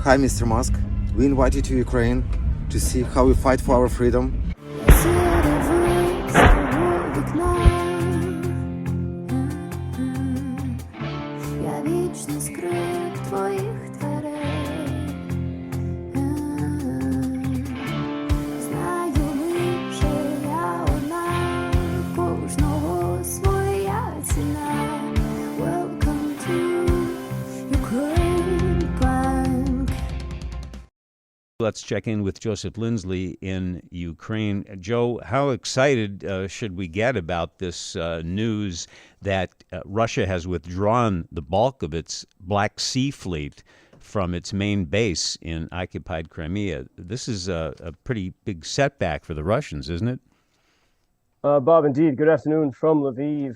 Hi, Mr. Musk. We invite you to Ukraine to see how we fight for our freedom. Let's check in with Joseph Lindsley in Ukraine. Joe, how excited should we get about this news that Russia has withdrawn the bulk of its Black Sea fleet from its main base in occupied Crimea? This is a pretty big setback for the Russians, isn't it? Bob, indeed. Good afternoon from Lviv.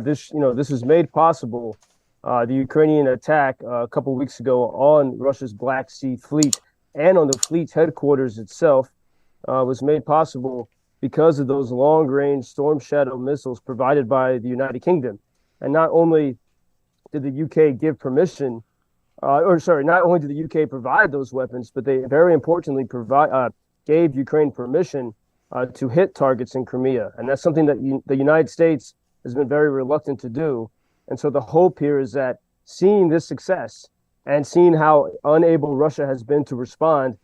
This was made possible. The Ukrainian attack a couple of weeks ago on Russia's Black Sea fleet and on the fleet's headquarters itself was made possible because of those long-range Storm Shadow missiles provided by the United Kingdom. And not only did the UK give permission, not only did the UK provide those weapons, but they very importantly gave Ukraine permission to hit targets in Crimea. And that's something that the United States has been very reluctant to do. And so the hope here is that seeing this success and seeing how unable Russia has been to respond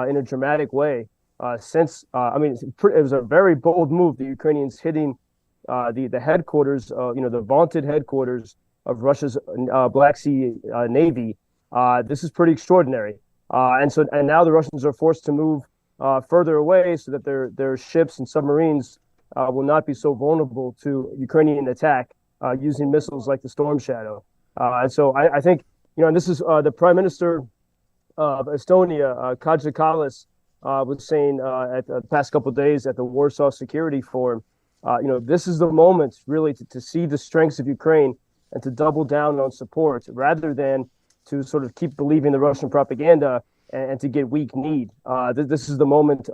in a dramatic way it was a very bold move, the Ukrainians hitting the headquarters, the vaunted headquarters of Russia's Black Sea Navy. This is pretty extraordinary. And now the Russians are forced to move further away so that their ships and submarines will not be so vulnerable to Ukrainian attack using missiles like the Storm Shadow. And so I think, and this is the Prime Minister of Estonia, Kaja Kallas, was saying at the past couple of days at the Warsaw Security Forum, this is the moment really to see the strengths of Ukraine and to double down on support rather than to sort of keep believing the Russian propaganda and to get weak-kneed. This is the moment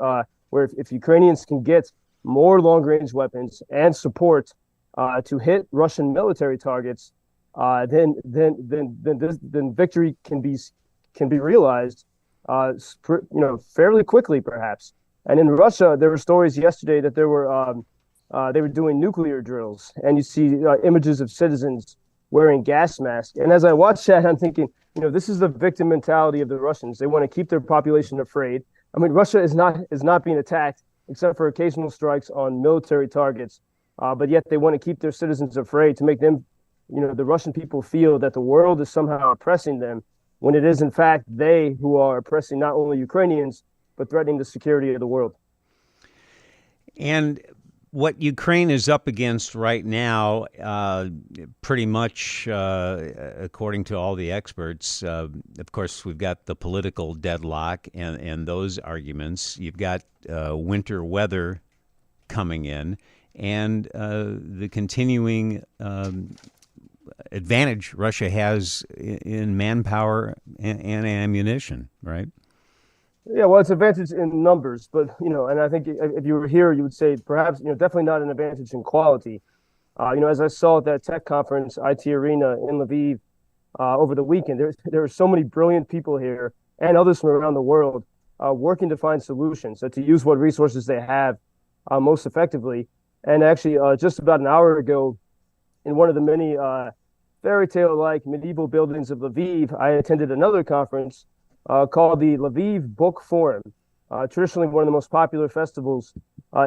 where if Ukrainians can get more long-range weapons and support to hit Russian military targets, then victory can be realized, fairly quickly, perhaps. And in Russia, there were stories yesterday that they were doing nuclear drills, and you see images of citizens wearing gas masks. And as I watch that, I'm thinking, this is the victim mentality of the Russians. They want to keep their population afraid. I mean, Russia is not being attacked except for occasional strikes on military targets, but yet they want to keep their citizens afraid to make them, the Russian people feel that the world is somehow oppressing them, when it is in fact they who are oppressing not only Ukrainians, but threatening the security of the world. And what Ukraine is up against right now, pretty much, according to all the experts, of course, we've got the political deadlock and those arguments. You've got winter weather coming in, and the continuing advantage Russia has in manpower and ammunition, right? Yeah, well, it's advantage in numbers, but, and I think if you were here, you would say perhaps, definitely not an advantage in quality. As I saw at that tech conference, IT Arena in Lviv over the weekend, there are so many brilliant people here and others from around the world working to find solutions, to use what resources they have most effectively. And actually, just about an hour ago, in one of the many fairy tale-like medieval buildings of Lviv, I attended another conference called the Lviv Book Forum, traditionally one of the most popular festivals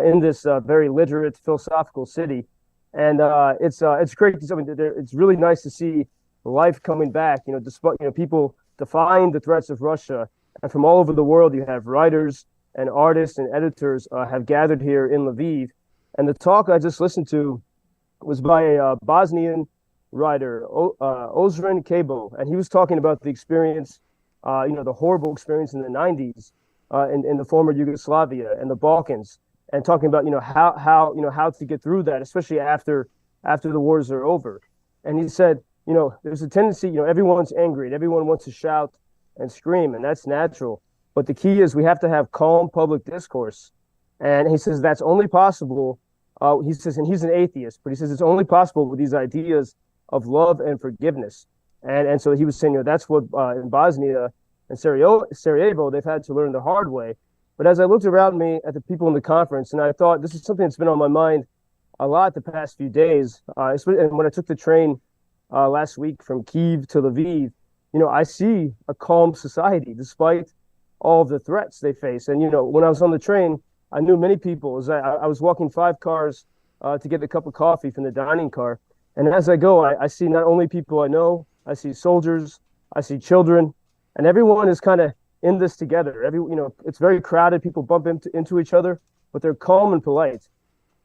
in this very literate, philosophical city. And it's great. It's really nice to see life coming back. Despite people defying the threats of Russia, and from all over the world, you have writers and artists and editors have gathered here in Lviv. And the talk I just listened to was by a Bosnian writer, Ozren Kabo, and he was talking about the experience, the horrible experience in the 90s in the former Yugoslavia and the Balkans, and talking about how to get through that, especially after the wars are over. And he said, there's a tendency, everyone's angry and everyone wants to shout and scream, and that's natural. But the key is we have to have calm public discourse. And he says that's only possible. He says, and he's an atheist, but he says it's only possible with these ideas of love and forgiveness. And so he was saying, that's what in Bosnia and Sarajevo, they've had to learn the hard way. But as I looked around me at the people in the conference, and I thought this is something that's been on my mind a lot the past few days, and when I took the train last week from Kyiv to Lviv, I see a calm society despite all of the threats they face. And, when I was on the train, I knew many people. As I was walking 5 cars to get a cup of coffee from the dining car. And as I go, I see not only people I know, I see soldiers, I see children, and everyone is kind of in this together. It's very crowded. People bump into each other, but they're calm and polite.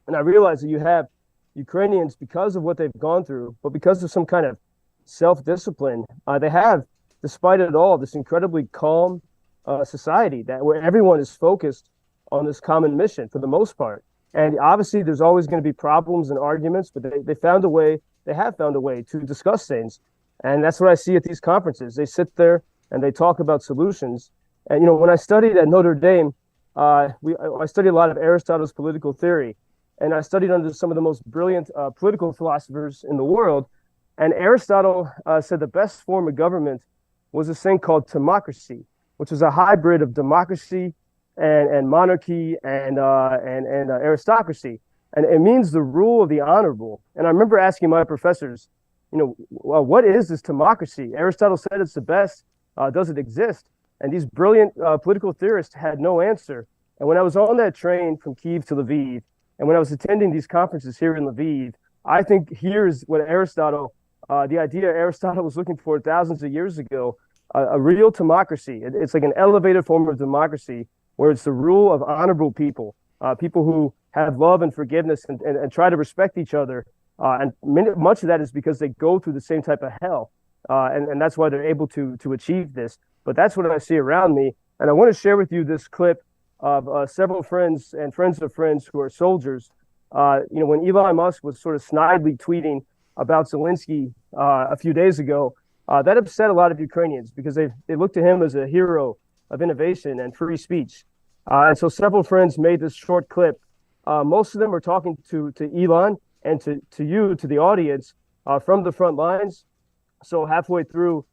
And I realize that you have Ukrainians, because of what they've gone through, but because of some kind of self-discipline, they have, despite it all, this incredibly calm society where everyone is focused on this common mission for the most part. And obviously, there's always going to be problems and arguments, but they have found a way to discuss things. And that's what I see at these conferences. They sit there and they talk about solutions. And, when I studied at Notre Dame, I studied a lot of Aristotle's political theory. And I studied under some of the most brilliant political philosophers in the world. And Aristotle said the best form of government was this thing called timocracy, which is a hybrid of democracy and monarchy and aristocracy. And it means the rule of the honorable. And I remember asking my professors, well, what is this timocracy? Aristotle said it's the best. Does it exist? And these brilliant political theorists had no answer. And when I was on that train from Kyiv to Lviv, and when I was attending these conferences here in Lviv, I think here's what the idea Aristotle was looking for thousands of years ago, a real timocracy. It's like an elevated form of democracy where it's the rule of honorable people, people who have love and forgiveness and try to respect each other. And much of that is because they go through the same type of hell. And that's why they're able to achieve this. But that's what I see around me. And I want to share with you this clip of several friends and friends of friends who are soldiers. When Elon Musk was sort of snidely tweeting about Zelensky a few days ago, that upset a lot of Ukrainians because they looked to him as a hero of innovation and free speech. And so several friends made this short clip. Most of them are talking to Elon and to the audience from the front lines. So halfway through,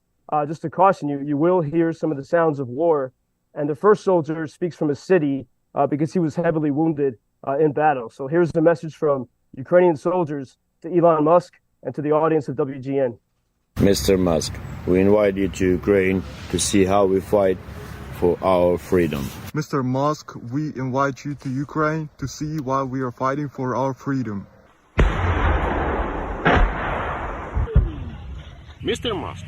just to caution you, you will hear some of the sounds of war. And the first soldier speaks from a city because he was heavily wounded in battle. So here's the message from Ukrainian soldiers to Elon Musk and to the audience of WGN. Mr. Musk, we invite you to Ukraine to see how we fight for our freedom. Mr. Musk, we invite you to Ukraine to see why we are fighting for our freedom. Mr. Musk,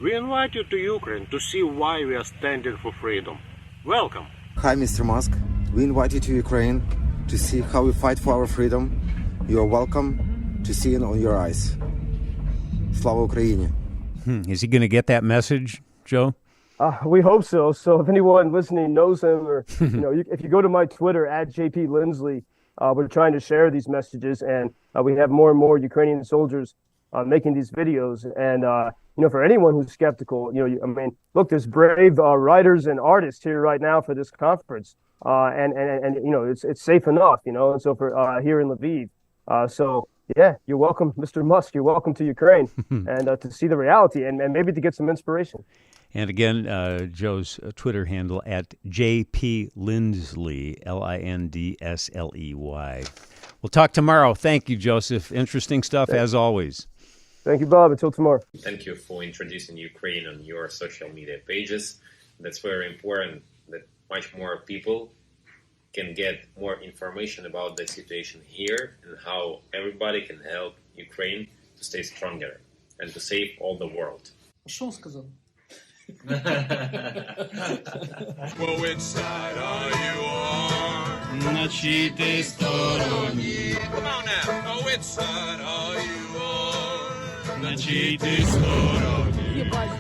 we invite you to Ukraine to see why we are standing for freedom. Welcome. Hi, Mr. Musk. We invite you to Ukraine to see how we fight for our freedom. You are welcome to see it on your eyes. Slava Ukraini. Is he going to get that message, Joe? We hope so. So if anyone listening knows him, or if you go to my Twitter at JP Lindsley, we're trying to share these messages, and we have more and more Ukrainian soldiers making these videos. And for anyone who's skeptical, look, there's brave writers and artists here right now for this conference, and it's safe enough, And so for here in Lviv, yeah, you're welcome, Mr. Musk. You're welcome to Ukraine, and to see the reality, and maybe to get some inspiration. And again, Joe's Twitter handle at JP Lindsley, Lindsley. We'll talk tomorrow. Thank you, Joseph. Interesting stuff as always. Thank you, Bob. Until tomorrow. Thank you for introducing Ukraine on your social media pages. That's very important that much more people can get more information about the situation here and how everybody can help Ukraine to stay stronger and to save all the world. Что он сказал? Well, which side are you on? На чьей ты стороне? Come on now. Oh, which side are you on? На чьей ты стороне? Ебать.